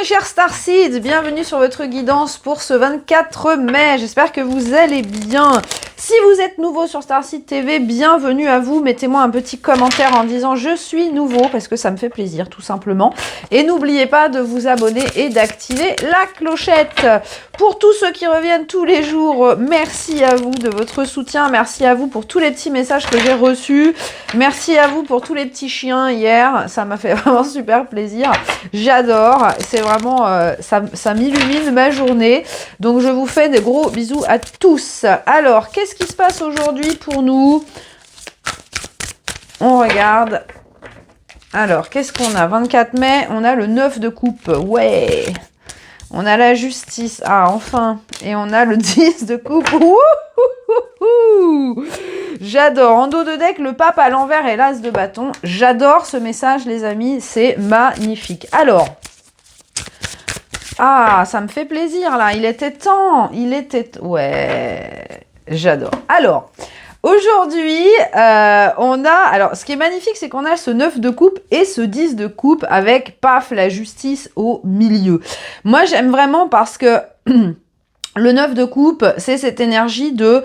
mes chers Starseeds, bienvenue sur votre guidance pour ce 24 mai. J'espère que vous allez bien. Si vous êtes nouveau sur Starseed TV, bienvenue à vous. Mettez-moi un petit commentaire en disant je suis nouveau parce que ça me fait plaisir tout simplement. Et n'oubliez pas de vous abonner et d'activer la clochette. Pour tous ceux qui reviennent tous les jours, merci à vous de votre soutien. Merci à vous pour tous les petits messages que j'ai reçus. Merci à vous pour tous les petits chiens hier. Ça m'a fait vraiment super plaisir. J'adore. C'est vraiment, ça m'illumine ma journée. Donc je vous fais des gros bisous à tous. Alors, qu'est-ce qui se passe aujourd'hui pour nous? On regarde. Alors, qu'est-ce qu'on a? 24 mai, on a le 9 de coupe. Ouais. On a la justice. Ah, enfin. Et on a le 10 de coupe. J'adore. En dos de deck, le pape à l'envers et l'as de bâton. J'adore ce message, les amis. C'est magnifique. Alors. Ah, ça me fait plaisir, là. Il était temps. Il était... Ouais. J'adore. Alors, aujourd'hui, on a... Alors, ce qui est magnifique, c'est qu'on a ce 9 de coupe et ce 10 de coupe avec, paf, la justice au milieu. Moi, j'aime vraiment parce que... Le 9 de coupe, c'est cette énergie de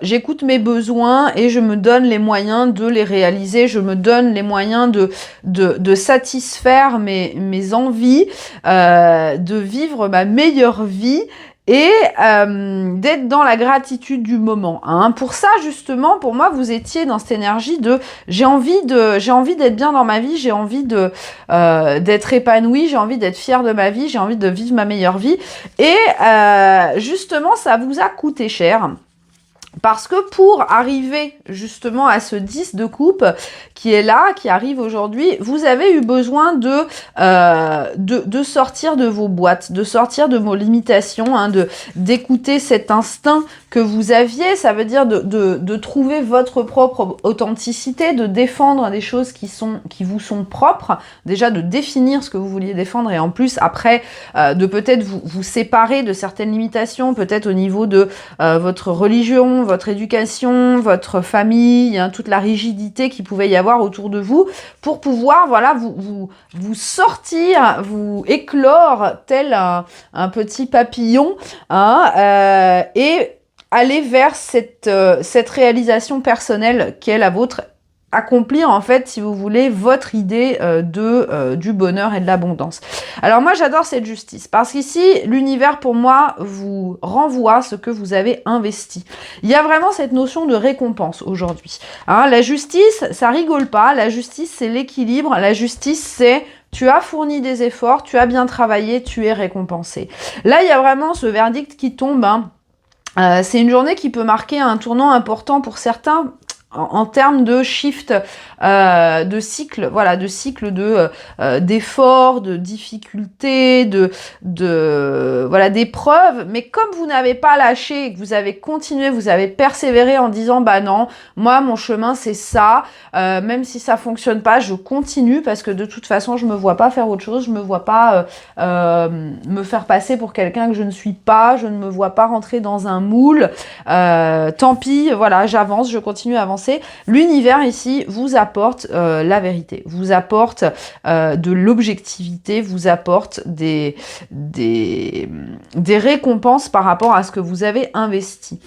j'écoute mes besoins et je me donne les moyens de les réaliser, je me donne les moyens de satisfaire mes envies, de vivre ma meilleure vie et d'être dans la gratitude du moment. Hein. Pour ça, justement, pour moi, vous étiez dans cette énergie de j'ai envie d'être bien dans ma vie, j'ai envie d'être épanouie, j'ai envie d'être fière de ma vie, j'ai envie de vivre ma meilleure vie. Et justement, ça vous a coûté cher. Parce que pour arriver justement à ce 10 de coupe qui est là, qui arrive aujourd'hui, vous avez eu besoin de sortir de vos boîtes, de sortir de vos limitations, hein, d'écouter cet instinct que vous aviez. Ça veut dire de trouver votre propre authenticité, de défendre des choses qui vous sont propres. Déjà de définir ce que vous vouliez défendre et en plus après de peut-être vous séparer de certaines limitations, peut-être au niveau de votre religion, votre éducation, votre famille, hein, toute la rigidité qu'il pouvait y avoir autour de vous pour pouvoir voilà vous sortir, vous éclore tel un petit papillon hein, et aller vers cette réalisation personnelle qui est la vôtre, accomplir en fait, si vous voulez, votre idée du bonheur et de l'abondance. Alors moi j'adore cette justice parce qu'ici l'univers pour moi vous renvoie ce que vous avez investi. Il y a vraiment cette notion de récompense aujourd'hui. Hein, la justice, ça rigole pas, la justice c'est l'équilibre, la justice c'est tu as fourni des efforts, tu as bien travaillé, tu es récompensé. Là il y a vraiment ce verdict qui tombe, hein. C'est une journée qui peut marquer un tournant important pour certains en termes de shift, de cycle, voilà, de cycle d'efforts, de difficultés, voilà, d'épreuves. Mais comme vous n'avez pas lâché et que vous avez continué, vous avez persévéré en disant bah non, moi mon chemin c'est ça, même si ça fonctionne pas, je continue parce que de toute façon je me vois pas faire autre chose, je me vois pas me faire passer pour quelqu'un que je ne suis pas, je ne me vois pas rentrer dans un moule. Tant pis, voilà, j'avance, je continue à avancer. L'univers ici vous apporte la vérité, vous apporte de l'objectivité, vous apporte des récompenses par rapport à ce que vous avez investi.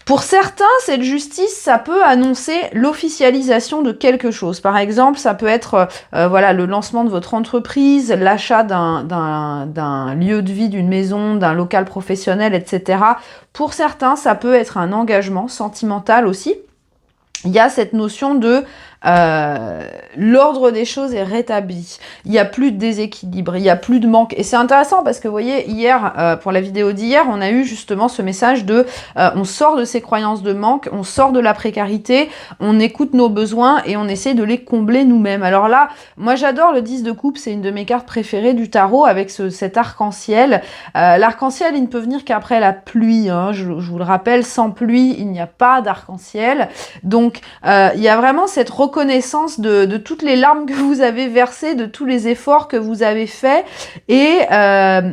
Pour certains, cette justice, ça peut annoncer l'officialisation de quelque chose. Par exemple, ça peut être voilà, le lancement de votre entreprise, l'achat d'un lieu de vie, d'une maison, d'un local professionnel, etc. Pour certains, ça peut être un engagement sentimental aussi. Il y a cette notion de l'ordre des choses est rétabli. Il n'y a plus de déséquilibre, il n'y a plus de manque. Et c'est intéressant parce que vous voyez, hier, pour la vidéo d'hier, on a eu justement ce message de on sort de ces croyances de manque, on sort de la précarité, on écoute nos besoins et on essaie de les combler nous-mêmes. Alors là, moi j'adore le 10 de coupe, c'est une de mes cartes préférées du tarot avec cet arc-en-ciel. L'arc-en-ciel, il ne peut venir qu'après la pluie. Hein. Je vous le rappelle, sans pluie, il n'y a pas d'arc-en-ciel. Donc, il y a vraiment cette reconnaissance de toutes les larmes que vous avez versées, de tous les efforts que vous avez faits. Et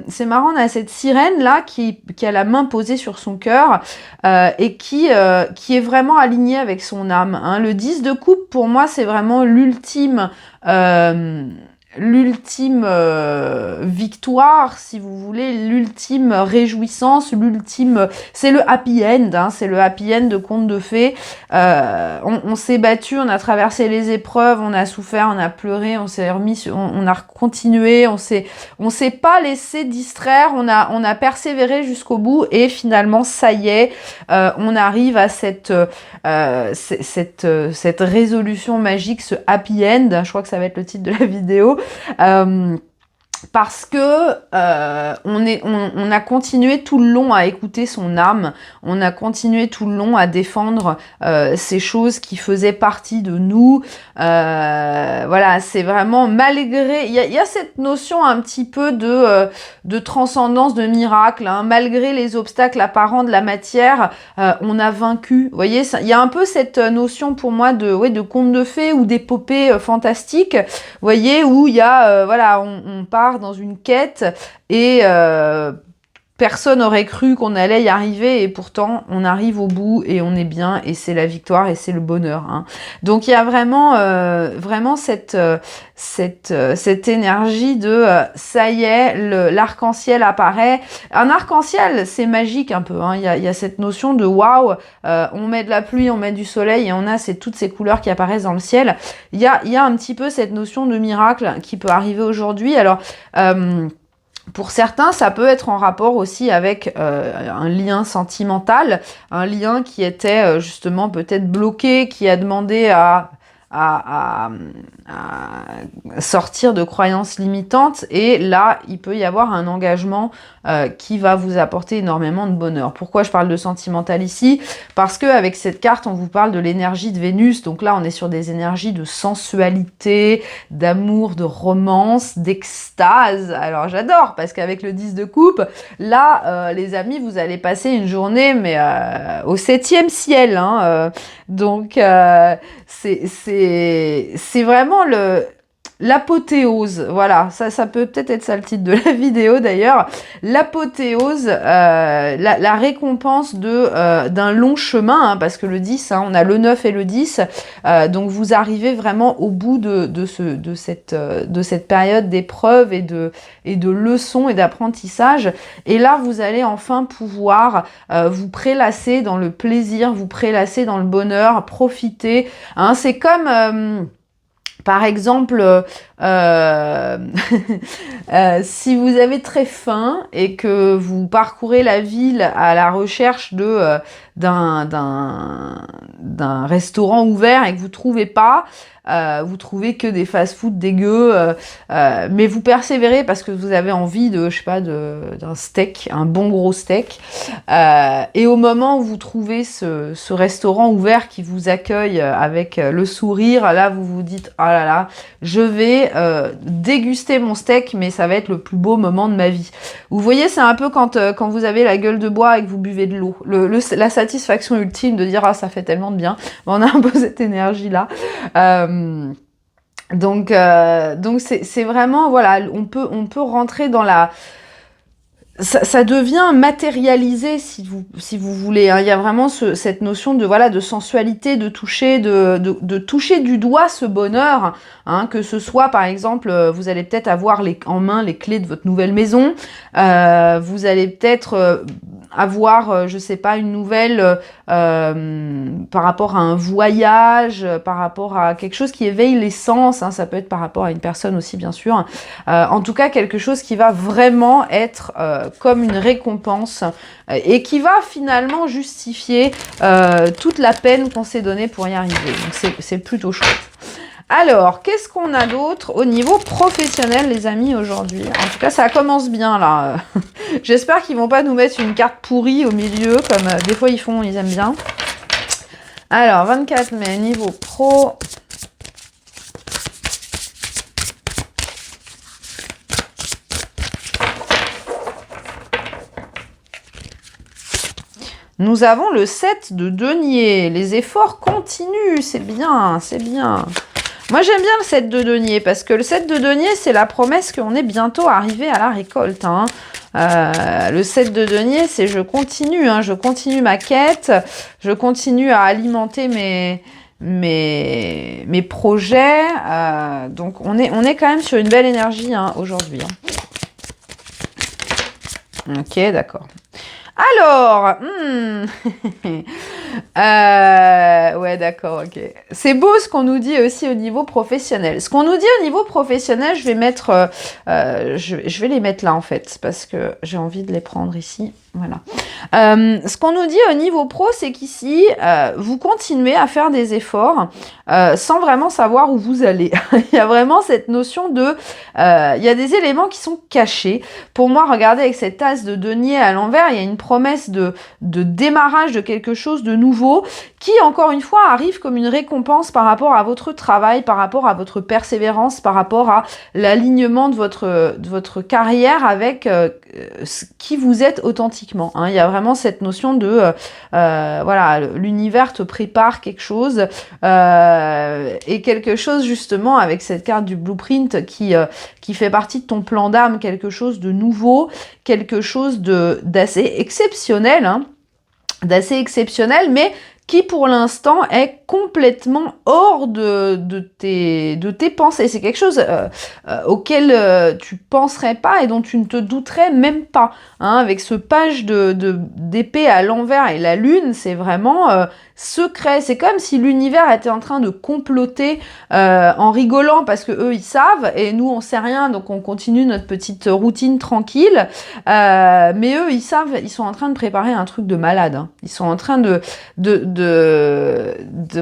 c'est marrant, on a cette sirène là qui a la main posée sur son cœur et qui est vraiment alignée avec son âme. Hein. Le 10 de coupe, pour moi, c'est vraiment l'ultime l'ultime victoire, si vous voulez, l'ultime réjouissance, l'ultime... C'est le happy end, hein, c'est le happy end de conte de fées. On s'est battu, on a traversé les épreuves, on a souffert, on a pleuré, on s'est remis, on a continué, on s'est pas laissé distraire, on a persévéré jusqu'au bout et finalement, ça y est, on arrive à cette résolution magique, ce happy end. Je crois que ça va être le titre de la vidéo. Parce que on a continué tout le long à écouter son âme, on a continué tout le long à défendre ces choses qui faisaient partie de nous. Voilà, c'est vraiment malgré... Il y a cette notion un petit peu de transcendance, de miracle, hein, malgré les obstacles apparents de la matière, on a vaincu. Vous voyez, il y a un peu cette notion pour moi de conte de fées ou d'épopée fantastique, vous voyez, où il y a, voilà, on part dans une quête et personne n'aurait cru qu'on allait y arriver et pourtant on arrive au bout et on est bien et c'est la victoire et c'est le bonheur, hein. Donc il y a vraiment cette énergie de ça y est, l'arc-en-ciel apparaît. Un arc-en-ciel, c'est magique un peu, hein. Il y a cette notion de waouh, on met de la pluie, on met du soleil et on a toutes ces couleurs qui apparaissent dans le ciel. Il y a un petit peu cette notion de miracle qui peut arriver aujourd'hui. Alors pour certains, ça peut être en rapport aussi avec un lien sentimental, un lien qui était justement peut-être bloqué, qui a demandé à sortir de croyances limitantes. Et là, il peut y avoir un engagement qui va vous apporter énormément de bonheur. Pourquoi je parle de sentimental ici? Parce que avec cette carte, on vous parle de l'énergie de Vénus. Donc là, on est sur des énergies de sensualité, d'amour, de romance, d'extase. Alors j'adore, parce qu'avec le 10 de coupe, là, les amis, vous allez passer une journée, mais au 7e ciel, hein, donc c'est vraiment l'apothéose. Voilà, ça peut peut-être être ça le titre de la vidéo d'ailleurs. L'apothéose, la récompense d'un long chemin, hein, parce que le 10, hein, on a le 9 et le 10, donc vous arrivez vraiment au bout de cette période d'épreuves et de leçons et d'apprentissage. Et là, vous allez enfin pouvoir vous prélasser dans le plaisir, vous prélasser dans le bonheur, profiter. Hein, c'est comme... par exemple, si vous avez très faim et que vous parcourez la ville à la recherche d'un restaurant ouvert et que vous trouvez pas, vous trouvez que des fast-food dégueux, mais vous persévérez parce que vous avez envie de, je sais pas, d'un steak, un bon gros steak, et au moment où vous trouvez ce restaurant ouvert qui vous accueille avec le sourire, là vous vous dites, oh là là, je vais déguster mon steak, mais ça va être le plus beau moment de ma vie. Vous voyez, c'est un peu quand vous avez la gueule de bois et que vous buvez de l'eau, la satisfaction ultime de dire, ah, ça fait tellement de bien. On a un peu cette énergie là. Donc c'est vraiment, voilà, on peut rentrer dans la... Ça devient matérialisé si vous voulez, hein. Il y a vraiment cette notion de sensualité, de toucher, de toucher du doigt ce bonheur, hein, que ce soit par exemple, vous allez peut-être avoir en main les clés de votre nouvelle maison, vous allez peut-être avoir, je sais pas, une nouvelle par rapport à un voyage, par rapport à quelque chose qui éveille les sens, hein, ça peut être par rapport à une personne aussi bien sûr, en tout cas quelque chose qui va vraiment être comme une récompense et qui va finalement justifier toute la peine qu'on s'est donnée pour y arriver. Donc c'est plutôt chouette. Alors, qu'est-ce qu'on a d'autre au niveau professionnel, les amis, aujourd'hui? En tout cas, ça commence bien, là. J'espère qu'ils vont pas nous mettre une carte pourrie au milieu, comme des fois ils aiment bien. Alors, 24 mai, niveau pro... Nous avons le 7 de denier. Les efforts continuent, c'est bien, c'est bien. Moi, j'aime bien le 7 de denier parce que le 7 de denier, c'est la promesse qu'on est bientôt arrivé à la récolte, hein. Le 7 de denier, c'est je continue, hein, je continue ma quête, je continue à alimenter mes projets. Donc, on est quand même sur une belle énergie hein, aujourd'hui. Hein. Ok, d'accord. Alors, ouais, d'accord, ok. C'est beau ce qu'on nous dit aussi au niveau professionnel. Ce qu'on nous dit au niveau professionnel, je vais mettre, je vais les mettre là en fait, parce que j'ai envie de les prendre ici. Voilà. Ce qu'on nous dit au niveau pro, c'est qu'ici, vous continuez à faire des efforts sans vraiment savoir où vous allez. Il y a vraiment cette notion de... il y a des éléments qui sont cachés. Pour moi, regardez avec cette as de denier à l'envers, il y a une promesse de démarrage de quelque chose de nouveau qui, encore une fois, arrive comme une récompense par rapport à votre travail, par rapport à votre persévérance, par rapport à l'alignement de votre carrière avec qui vous êtes authentiquement. Hein. Il y a vraiment cette notion de voilà, l'univers te prépare quelque chose et quelque chose justement avec cette carte du blueprint qui fait partie de ton plan d'âme, quelque chose de nouveau, quelque chose d'assez exceptionnel, hein, d'assez exceptionnel, mais qui pour l'instant est complètement hors de tes pensées. C'est quelque chose auquel tu penserais pas et dont tu ne te douterais même pas. Hein, avec ce page d'épée à l'envers et la lune, c'est vraiment secret. C'est comme si l'univers était en train de comploter en rigolant parce que eux ils savent et nous on sait rien, donc on continue notre petite routine tranquille. Mais eux ils savent, ils sont en train de préparer un truc de malade. Hein. Ils sont en train de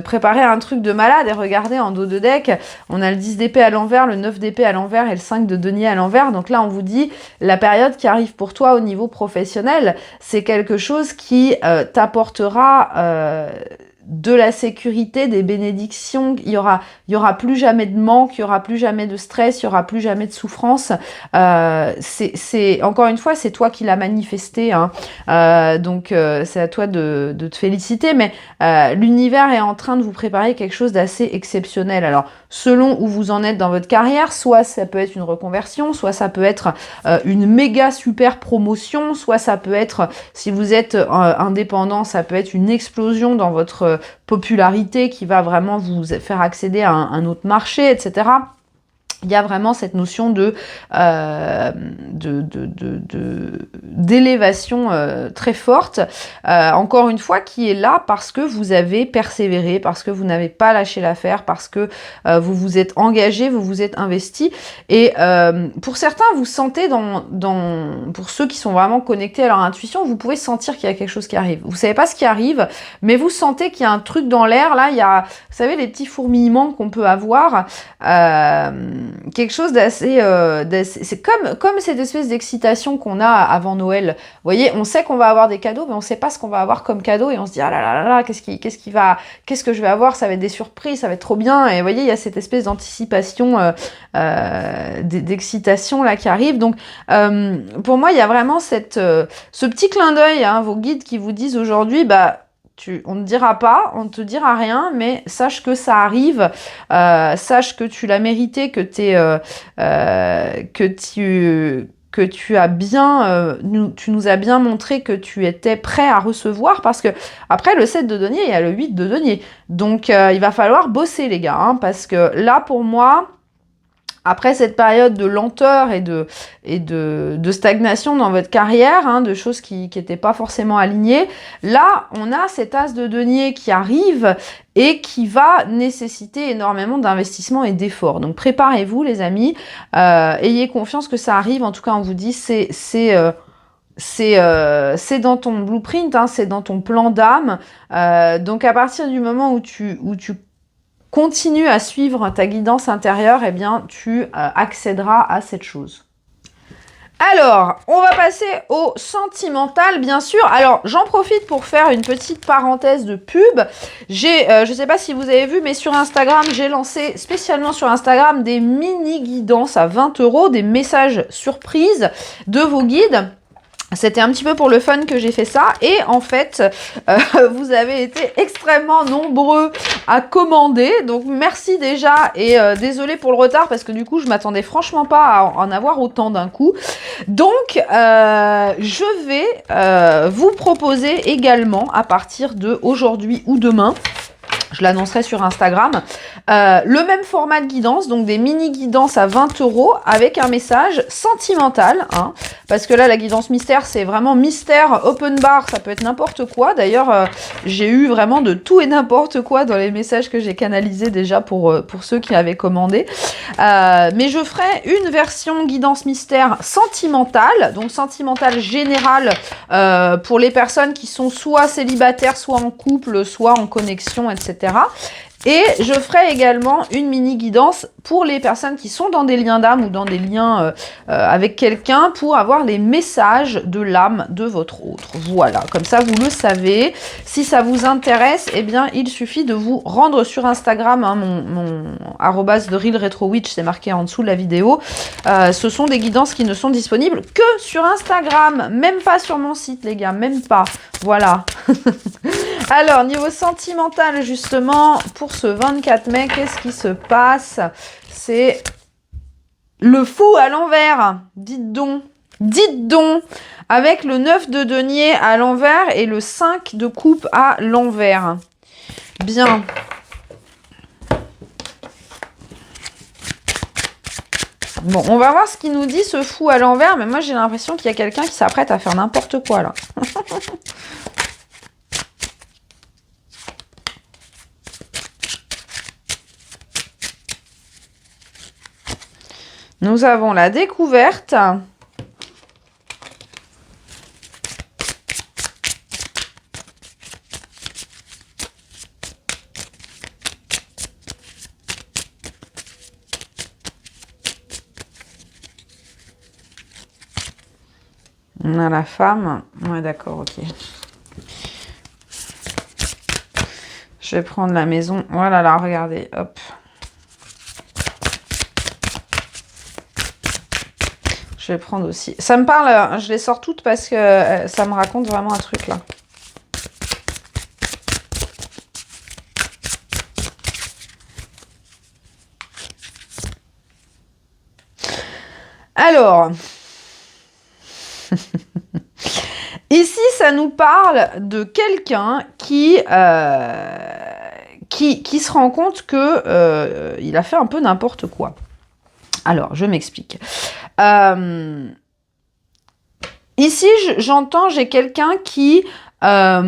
préparer un truc de malade. Et regardez en dos de deck, on a le 10 d'épée à l'envers, le 9 d'épée à l'envers et le 5 de denier à l'envers. Donc là on vous dit la période qui arrive pour toi au niveau professionnel, c'est quelque chose qui t'apportera de la sécurité, des bénédictions. Il y aura plus jamais de manque, il y aura plus jamais de stress, il y aura plus jamais de souffrance. C'est encore une fois, c'est toi qui l'as manifesté. Hein. Donc c'est à toi de te féliciter. Mais l'univers est en train de vous préparer quelque chose d'assez exceptionnel. Alors selon où vous en êtes dans votre carrière, soit ça peut être une reconversion, soit ça peut être une méga super promotion, soit ça peut être, si vous êtes indépendant, ça peut être une explosion dans votre popularité qui va vraiment vous faire accéder à un autre marché, etc. Il y a vraiment cette notion d'élévation très forte, encore une fois, qui est là parce que vous avez persévéré, parce que vous n'avez pas lâché l'affaire, parce que vous vous êtes engagé, vous vous êtes investi. Et pour certains, vous sentez pour ceux qui sont vraiment connectés à leur intuition, vous pouvez sentir qu'il y a quelque chose qui arrive. Vous savez pas ce qui arrive, mais vous sentez qu'il y a un truc dans l'air. Là, il y a, vous savez, les petits fourmillements qu'on peut avoir. Quelque chose d'assez... c'est comme cette espèce d'excitation qu'on a avant Noël. Vous voyez, on sait qu'on va avoir des cadeaux, mais on sait pas ce qu'on va avoir comme cadeau, et on se dit, ah là là là là, qu'est-ce que je vais avoir, ça va être des surprises, ça va être trop bien, et vous voyez, il y a cette espèce d'anticipation, d'excitation là qui arrive. Donc, pour moi, il y a vraiment ce petit clin d'œil, hein, vos guides qui vous disent aujourd'hui, bah, on ne dira pas, on ne te dira rien, mais sache que ça arrive, sache que tu l'as mérité, que tu as bien, tu nous as bien montré que tu étais prêt à recevoir, parce que après le 7 de denier, il y a le 8 de denier. Donc il va falloir bosser les gars, hein, parce que là pour moi, après cette période de lenteur et de stagnation dans votre carrière, hein, de choses qui n'étaient pas forcément alignées, là, on a cet as de denier qui arrive et qui va nécessiter énormément d'investissement et d'efforts. Donc préparez-vous les amis, ayez confiance que ça arrive. En tout cas, on vous dit, c'est dans ton blueprint, hein, c'est dans ton plan d'âme. Donc à partir du moment où tu continue à suivre ta guidance intérieure, eh bien, tu accéderas à cette chose. Alors, on va passer au sentimental, bien sûr. Alors, j'en profite pour faire une petite parenthèse de pub. Je ne sais pas si vous avez vu, mais sur Instagram, j'ai lancé spécialement sur Instagram des mini-guidances à 20 €, des messages surprises de vos guides. C'était un petit peu pour le fun que j'ai fait ça, et en fait, vous avez été extrêmement nombreux à commander, donc merci déjà, et désolé pour le retard, parce que du coup, je m'attendais franchement pas à en avoir autant d'un coup. Donc, je vais vous proposer également, à partir de aujourd'hui ou demain, Je l'annoncerai sur Instagram. Le même format de guidance, donc des mini-guidances à 20 € avec un message sentimental. Hein, parce que là, la guidance mystère, c'est vraiment mystère, open bar, ça peut être n'importe quoi. D'ailleurs, j'ai eu vraiment de tout et n'importe quoi dans les messages que j'ai canalisés déjà pour ceux qui avaient commandé. Mais je ferai une version guidance mystère sentimentale, donc sentimentale générale pour les personnes qui sont soit célibataires, soit en couple, soit en connexion, etc. Et je ferai également une mini guidance pour les personnes qui sont dans des liens d'âme ou dans des liens avec quelqu'un pour avoir les messages de l'âme de votre autre. Voilà, comme ça vous le savez. Si ça vous intéresse, eh bien il suffit de vous rendre sur Instagram, hein, mon @TheRealRetroWitch, c'est marqué en dessous de la vidéo. Ce sont des guidances qui ne sont disponibles que sur Instagram, même pas sur mon site les gars, même pas. Voilà. Alors, niveau sentimental, justement, pour ce 24 mai, qu'est-ce qui se passe? C'est le fou à l'envers. Dites donc. Dites donc. Avec le 9 de denier à l'envers et le 5 de coupe à l'envers. Bien. Bon, on va voir ce qu'il nous dit, ce fou à l'envers. Mais moi, j'ai l'impression qu'il y a quelqu'un qui s'apprête à faire n'importe quoi, là. Nous avons la découverte. On a la femme. Ouais, d'accord, ok. Je vais prendre la maison. Voilà, là, regardez, hop. Je vais prendre aussi. Ça me parle, je les sors toutes parce que ça me raconte vraiment un truc là. Alors, ici, ça nous parle de quelqu'un qui se rend compte que il a fait un peu n'importe quoi. Alors, je m'explique. Ici, j'entends, j'ai quelqu'un qui a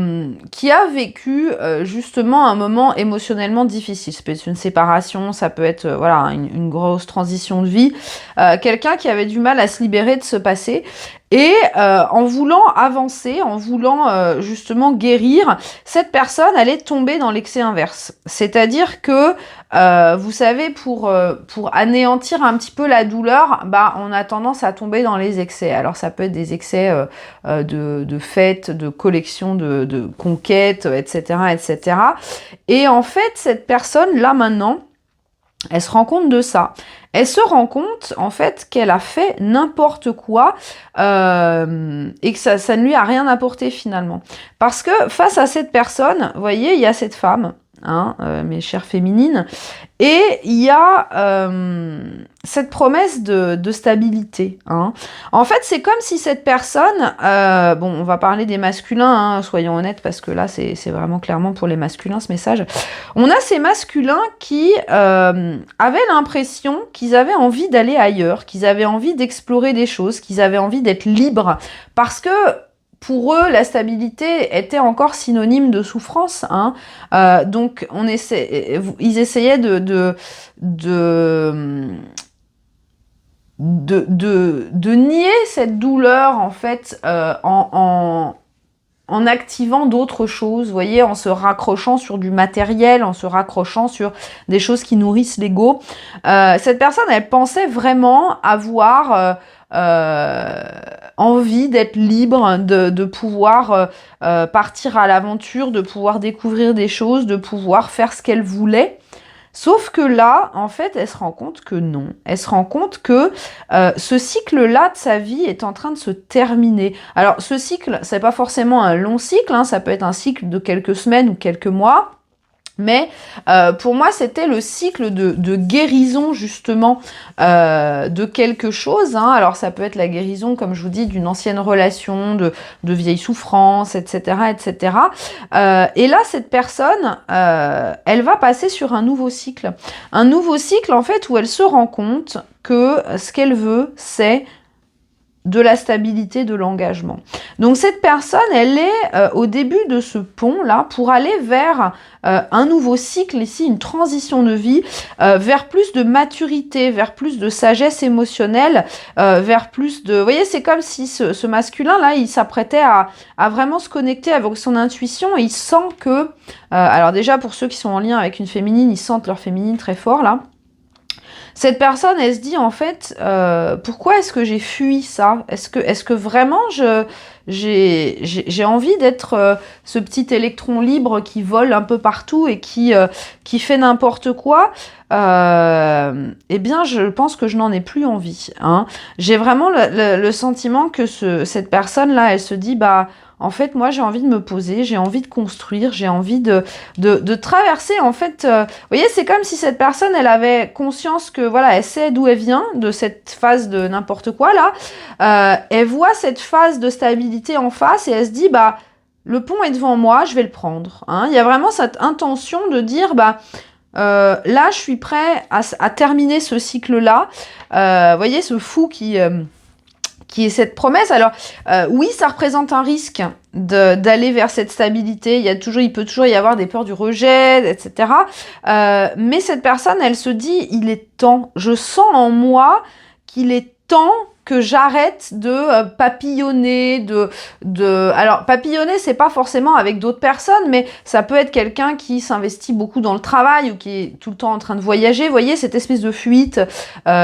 vécu justement un moment émotionnellement difficile. Ça peut être une séparation, ça peut être voilà une grosse transition de vie. Quelqu'un qui avait du mal à se libérer de ce passé. Et en voulant avancer, en voulant justement guérir, cette personne, elle est tombée dans l'excès inverse. C'est-à-dire que, vous savez, pour anéantir un petit peu la douleur, bah, on a tendance à tomber dans les excès. Alors ça peut être des excès de fêtes, de collections, de conquêtes, etc., etc. Et en fait, cette personne, là maintenant, elle se rend compte de ça. Elle se rend compte, en fait, qu'elle a fait n'importe quoi et que ça ne lui a rien apporté finalement. Parce que face à cette personne, vous voyez, il y a cette femme, hein, mes chères féminines, et il y a cette promesse de stabilité. Hein. En fait, c'est comme si cette personne, bon, on va parler des masculins, hein, soyons honnêtes, parce que là, c'est vraiment clairement pour les masculins ce message. On a ces masculins qui avaient l'impression qu'ils avaient envie d'aller ailleurs, qu'ils avaient envie d'explorer des choses, qu'ils avaient envie d'être libres, parce que pour eux, la stabilité était encore synonyme de souffrance. Hein. Donc, ils essayaient de nier cette douleur, en fait, en activant d'autres choses, vous voyez, en se raccrochant sur du matériel, en se raccrochant sur des choses qui nourrissent l'ego. Cette personne, elle pensait vraiment avoir envie d'être libre, de pouvoir partir à l'aventure, de pouvoir découvrir des choses, de pouvoir faire ce qu'elle voulait. Sauf que là, en fait, elle se rend compte que non. Elle se rend compte que ce cycle-là de sa vie est en train de se terminer. Alors, ce cycle, c'est pas forcément un long cycle, hein, ça peut être un cycle de quelques semaines ou quelques mois. Mais pour moi, c'était le cycle de guérison, justement, de quelque chose. Hein. Alors, ça peut être la guérison, comme je vous dis, d'une ancienne relation, de vieilles souffrances, etc. etc. Et là, cette personne, elle va passer sur un nouveau cycle. Un nouveau cycle, en fait, où elle se rend compte que ce qu'elle veut, c'est de la stabilité, de l'engagement. Donc cette personne, elle est au début de ce pont-là pour aller vers un nouveau cycle, ici une transition de vie, vers plus de maturité, vers plus de sagesse émotionnelle, vers plus de... Vous voyez, c'est comme si ce masculin-là, il s'apprêtait à vraiment se connecter avec son intuition et il sent que... alors déjà, pour ceux qui sont en lien avec une féminine, ils sentent leur féminine très fort, là. Cette personne, elle se dit en fait, pourquoi est-ce que j'ai fui ça? Est-ce que vraiment j'ai envie d'être ce petit électron libre qui vole un peu partout et qui fait n'importe quoi? Eh bien, je pense que je n'en ai plus envie. Hein. J'ai vraiment le sentiment que cette personne-là, elle se dit, bah... En fait, moi, j'ai envie de me poser, j'ai envie de construire, j'ai envie de traverser. En fait, vous voyez, c'est comme si cette personne, elle avait conscience que, voilà, elle sait d'où elle vient, de cette phase de n'importe quoi, là. Elle voit cette phase de stabilité en face et elle se dit, bah, le pont est devant moi, je vais le prendre. Hein. Il y a vraiment cette intention de dire, bah, là, je suis prêt à terminer ce cycle-là. Vous voyez, ce fou qui est cette promesse. Alors, oui, ça représente un risque d'aller vers cette stabilité. Il peut toujours y avoir des peurs du rejet, etc. Mais cette personne, elle se dit, il est temps. Je sens en moi qu'il est temps que j'arrête de papillonner, Alors, papillonner, c'est pas forcément avec d'autres personnes, mais ça peut être quelqu'un qui s'investit beaucoup dans le travail ou qui est tout le temps en train de voyager. Vous voyez, cette espèce de fuite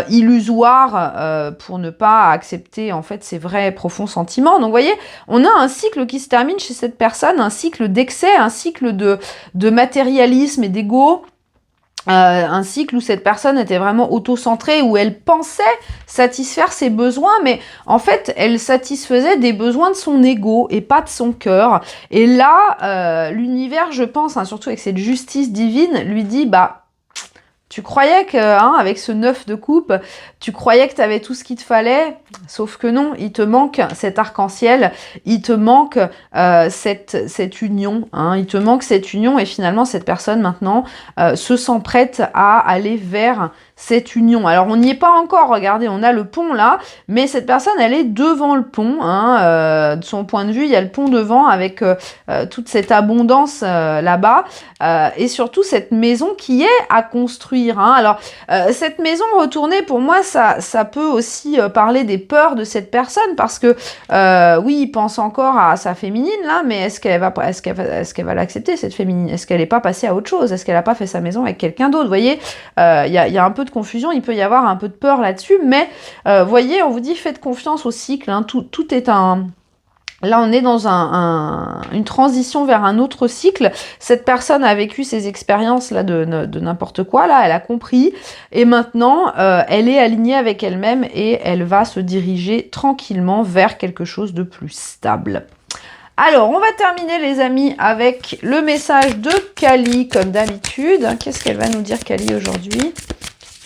illusoire pour ne pas accepter, en fait, ses vrais profonds sentiments. Donc, vous voyez, on a un cycle qui se termine chez cette personne, un cycle d'excès, un cycle de matérialisme et d'ego. Un cycle où cette personne était vraiment auto-centrée, où elle pensait satisfaire ses besoins, mais en fait, elle satisfaisait des besoins de son ego et pas de son cœur. Et là, l'univers, je pense, hein, surtout avec cette justice divine, lui dit, bah, tu croyais que, hein, avec ce 9 de coupe, tu croyais que tu avais tout ce qu'il te fallait, sauf que non, il te manque cet arc-en-ciel, il te manque cette union, hein, il te manque cette union et finalement cette personne maintenant se sent prête à aller vers cette union. Alors on n'y est pas encore, regardez, on a le pont là, mais cette personne elle est devant le pont, hein, de son point de vue, il y a le pont devant avec toute cette abondance là-bas et surtout cette maison qui est à construire. Hein. Alors cette maison retournée, pour moi, ça peut aussi parler des peurs de cette personne parce que oui, il pense encore à sa féminine là, mais est-ce qu'elle va l'accepter cette féminine? Est-ce qu'elle n'est pas passée à autre chose? Est-ce qu'elle n'a pas fait sa maison avec quelqu'un d'autre? Vous voyez, il y a un peu de confusion, il peut y avoir un peu de peur là-dessus, mais voyez, on vous dit faites confiance au cycle. Hein, tout est un... Là, on est dans une transition vers un autre cycle. Cette personne a vécu ses expériences là de n'importe quoi. Là, elle a compris. Et maintenant, elle est alignée avec elle-même et elle va se diriger tranquillement vers quelque chose de plus stable. Alors, on va terminer, les amis, avec le message de Kali, comme d'habitude. Qu'est-ce qu'elle va nous dire, Kali, aujourd'hui?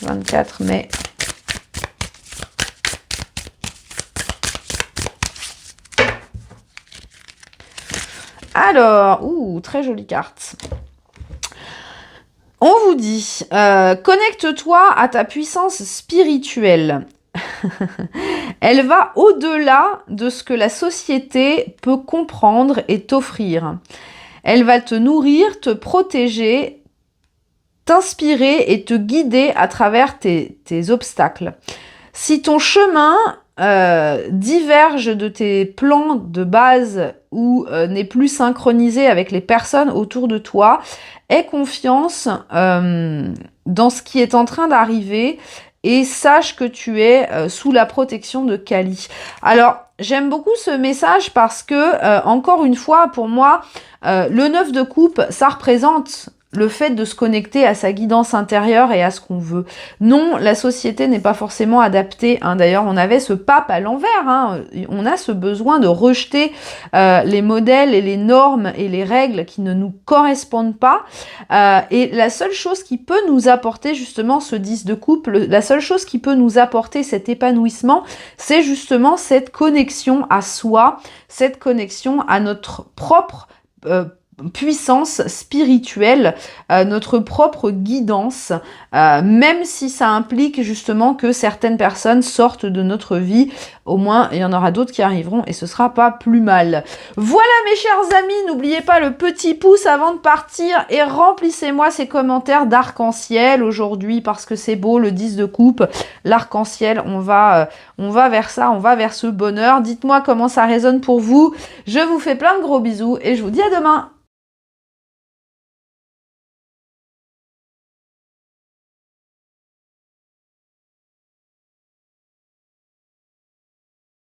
24 mai. Alors, très jolie carte. On vous dit, connecte-toi à ta puissance spirituelle. Elle va au-delà de ce que la société peut comprendre et t'offrir. Elle va te nourrir, te protéger, t'inspirer et te guider à travers tes obstacles. Si ton chemin diverge de tes plans de base ou n'est plus synchronisé avec les personnes autour de toi, aie confiance dans ce qui est en train d'arriver et sache que tu es sous la protection de Kali. Alors, j'aime beaucoup ce message parce que, encore une fois, pour moi, le 9 de coupe, ça représente le fait de se connecter à sa guidance intérieure et à ce qu'on veut. Non, la société n'est pas forcément adaptée. Hein. D'ailleurs, on avait ce pape à l'envers. Hein. On a ce besoin de rejeter les modèles et les normes et les règles qui ne nous correspondent pas. Et la seule chose qui peut nous apporter justement ce 10 de coupe, la seule chose qui peut nous apporter cet épanouissement, c'est justement cette connexion à soi, cette connexion à notre propre puissance spirituelle, notre propre guidance, même si ça implique justement que certaines personnes sortent de notre vie, au moins il y en aura d'autres qui arriveront et ce sera pas plus mal. Voilà mes chers amis, n'oubliez pas le petit pouce avant de partir et remplissez-moi ces commentaires d'arc-en-ciel aujourd'hui parce que c'est beau, le 10 de coupe, l'arc-en-ciel, on va vers ça, on va vers ce bonheur. Dites-moi comment ça résonne pour vous. Je vous fais plein de gros bisous et je vous dis à demain.